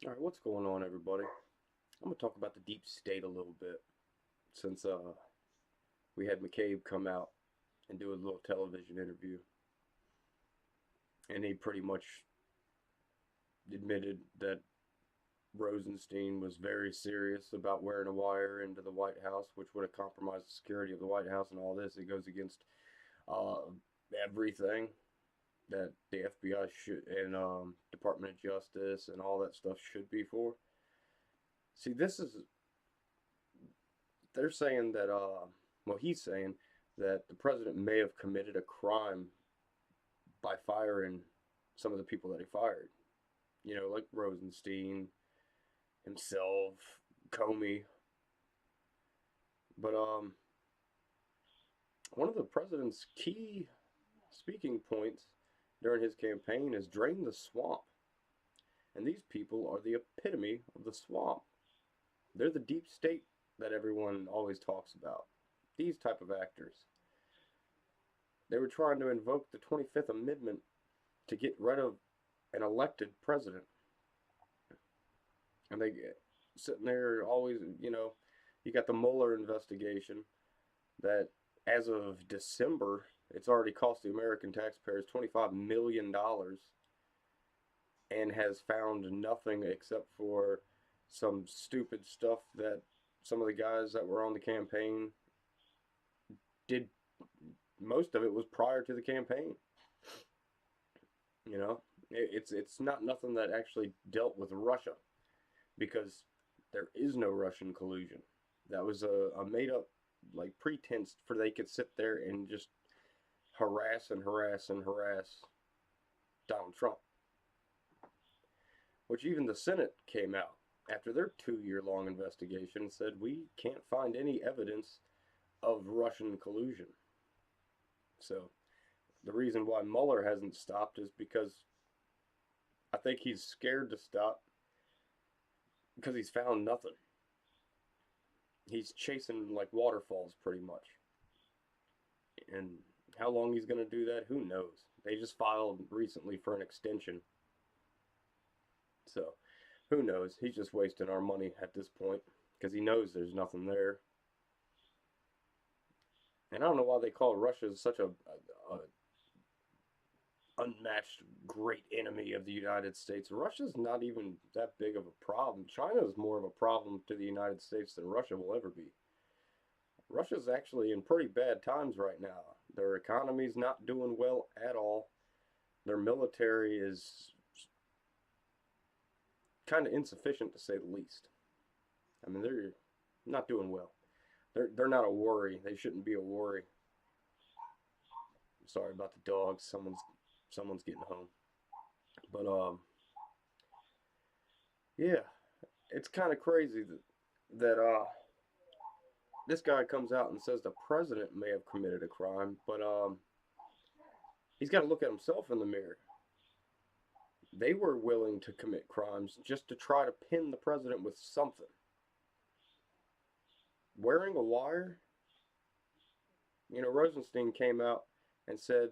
All right, what's going on, everybody? I'm gonna talk about the deep state a little bit since we had McCabe come out and do a little television interview, and he pretty much admitted that Rosenstein was very serious about wearing a wire into the White House, which would have compromised the security of the White House and all this. It goes against uh, everything that the FBI should and Department of Justice and all that stuff should be for. See, this is they're saying that well, he's saying that the president may have committed a crime by firing some of the people that he fired. You know, like Rosenstein, himself, Comey. But one of the president's key speaking points during his campaign is drain the swamp. And these people are the epitome of the swamp. They're the deep state that everyone always talks about. These type of actors. They were trying to invoke the 25th Amendment to get rid of an elected president. And they sitting there always, you got the Muller investigation that as of December, it's already cost the American taxpayers $25 million and has found nothing except for some stupid stuff that some of the guys that were on the campaign did. Most of it was prior to the campaign. You know, it's not nothing that actually dealt with Russia because there is no Russian collusion. That was a made up like pretense for they could sit there and just harass and harass and harass Donald Trump. Which even the Senate came out after their 2 year long investigation and said we can't find any evidence of Russian collusion. So the reason why Mueller hasn't stopped is because I think he's scared to stop because he's found nothing. He's chasing like waterfalls pretty much. And how long he's going to do that, who knows? They just filed recently for an extension. So, who knows? He's just wasting our money at this point because he knows there's nothing there. And I don't know why they call Russia such a unmatched great enemy of the United States. Russia's not even that big of a problem. China is more of a problem to the United States than Russia will ever be. Russia's actually in pretty bad times right now. Their economy's not doing well at all. Their military is kind of insufficient to say the least. I mean, they're not doing well. They're not a worry. They shouldn't be a worry. Sorry about the dogs. Someone's getting home. But yeah, it's kind of crazy that this guy comes out and says the president may have committed a crime, but he's got to look at himself in the mirror. They were willing to commit crimes just to try to pin the president with something. Wearing a wire, Rosenstein came out and said,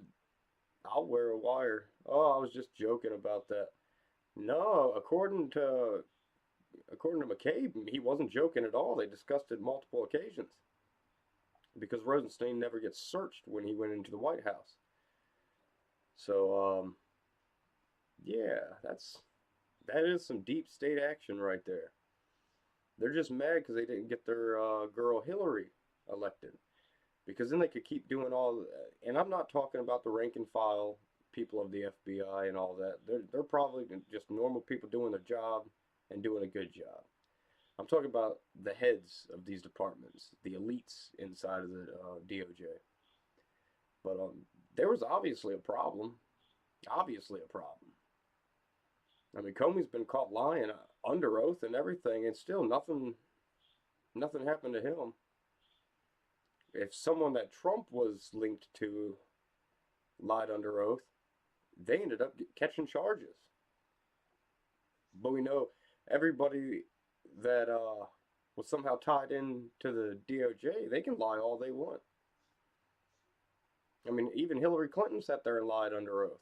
I'll wear a wire. Oh, I was just joking about that. No, according to McCabe, he wasn't joking at all. They discussed it multiple occasions because Rosenstein never gets searched when he went into the White House. So, yeah, that is some deep state action right there. They're just mad because they didn't get their girl Hillary elected. Because then they could keep doing all, and I'm not talking about the rank and file people of the FBI and all that. They're probably just normal people doing their job and doing a good job. I'm talking about the heads of these departments, the elites inside of the DOJ. But there was obviously a problem. Obviously a problem. I mean, Comey's been caught lying under oath and everything, and still nothing happened to him. If someone that Trump was linked to lied under oath, they ended up catching charges. But we know everybody that was somehow tied in to the DOJ, they can lie all they want. I mean, even Hillary Clinton sat there and lied under oath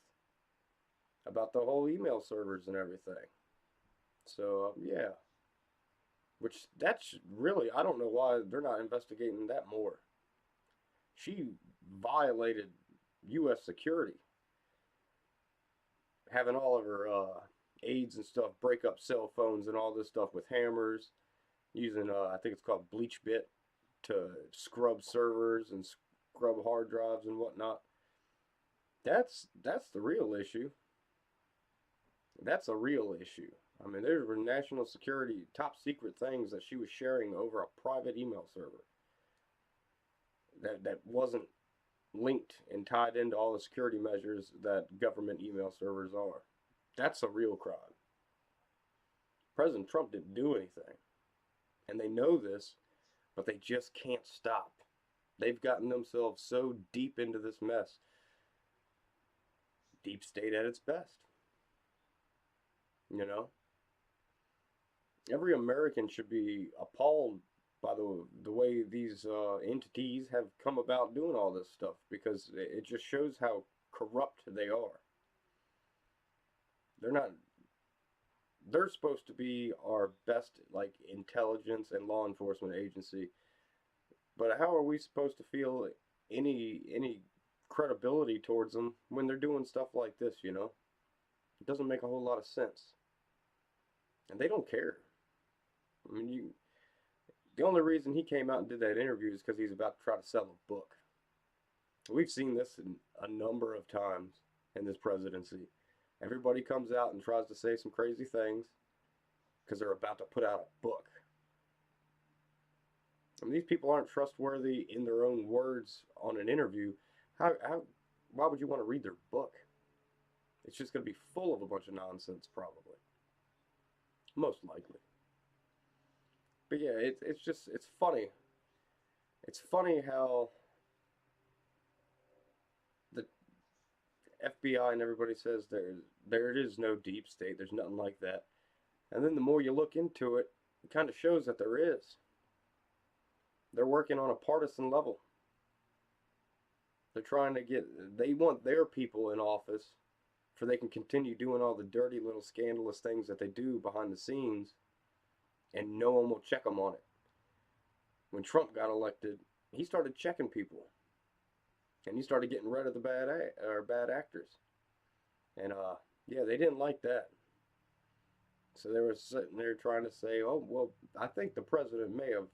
about the whole email servers and everything. So, yeah. Which, that's really, I don't know why they're not investigating that more. She violated U.S. security, having all of her aides and stuff break up cell phones and all this stuff with hammers, using, I think it's called bleach bit, to scrub servers and scrub hard drives and whatnot. That's the real issue. That's a real issue. I mean, there were national security, top secret things that she was sharing over a private email server that wasn't linked and tied into all the security measures that government email servers are. That's a real crime. President Trump didn't do anything. And they know this, but they just can't stop. They've gotten themselves so deep into this mess. Deep state at its best. You know? Every American should be appalled by the way these entities have come about doing all this stuff, because it just shows how corrupt they are. They're not. They're supposed to be our best, like, intelligence and law enforcement agency, but how are we supposed to feel any credibility towards them when they're doing stuff like this? You know, it doesn't make a whole lot of sense, and they don't care. I mean, the only reason he came out and did that interview is because he's about to try to sell a book. We've seen this a number of times in this presidency. Everybody comes out and tries to say some crazy things because they're about to put out a book. I mean, these people aren't trustworthy in their own words on an interview. Why would you want to read their book? It's just going to be full of a bunch of nonsense, probably. Most likely. But yeah, it's funny. It's funny how the FBI and everybody says there is no deep state. There's nothing like that. And then the more you look into it, it kind of shows that there is. They're working on a partisan level. They want their people in office so they can continue doing all the dirty little scandalous things that they do behind the scenes, and no one will check them on it. When Trump got elected, he started checking people, and he started getting rid of the bad actors. And yeah, they didn't like that. So they were sitting there trying to say, oh, well, I think the president may have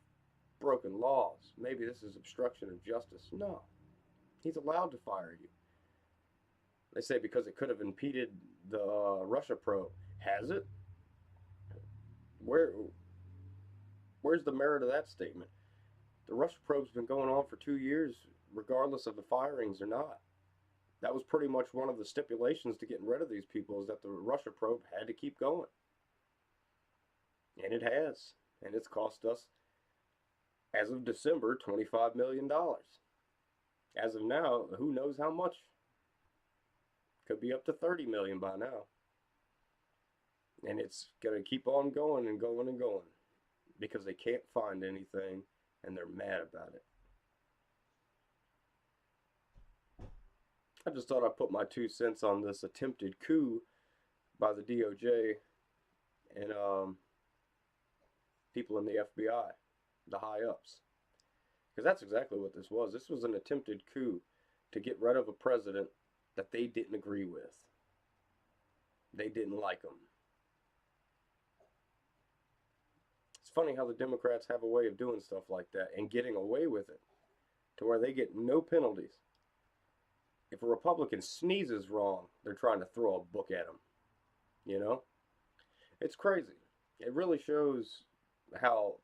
broken laws. Maybe this is obstruction of justice. No, he's allowed to fire you. They say because it could have impeded the Russia probe. Has it? Where's the merit of that statement? The Russia probe's been going on for 2 years, regardless of the firings or not. That was pretty much one of the stipulations to getting rid of these people, is that the Russia probe had to keep going. And it has. And it's cost us, as of December, $25 million. As of now, who knows how much? Could be up to 30 million by now. And it's going to keep on going and going and going, because they can't find anything and they're mad about it. I just thought I'd put my 2 cents on this attempted coup by the DOJ and people in the FBI, the high ups. Because that's exactly what this was. This was an attempted coup to get rid of a president that they didn't agree with. They didn't like him. It's funny how the Democrats have a way of doing stuff like that and getting away with it to where they get no penalties. If a Republican sneezes wrong, they're trying to throw a book at him. You know? It's crazy. It really shows how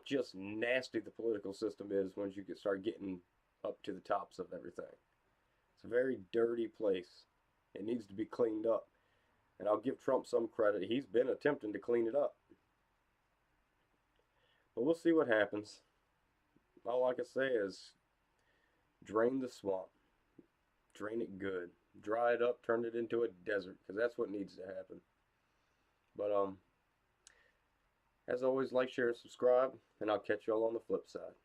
just nasty the political system is once you start getting up to the tops of everything. It's a very dirty place. It needs to be cleaned up. And I'll give Trump some credit. He's been attempting to clean it up. But we'll see what happens. All I can say is drain the swamp. Drain it good. Dry it up, turn it into a desert, because that's what needs to happen. But as always, like, share, and subscribe, and I'll catch y'all on the flip side.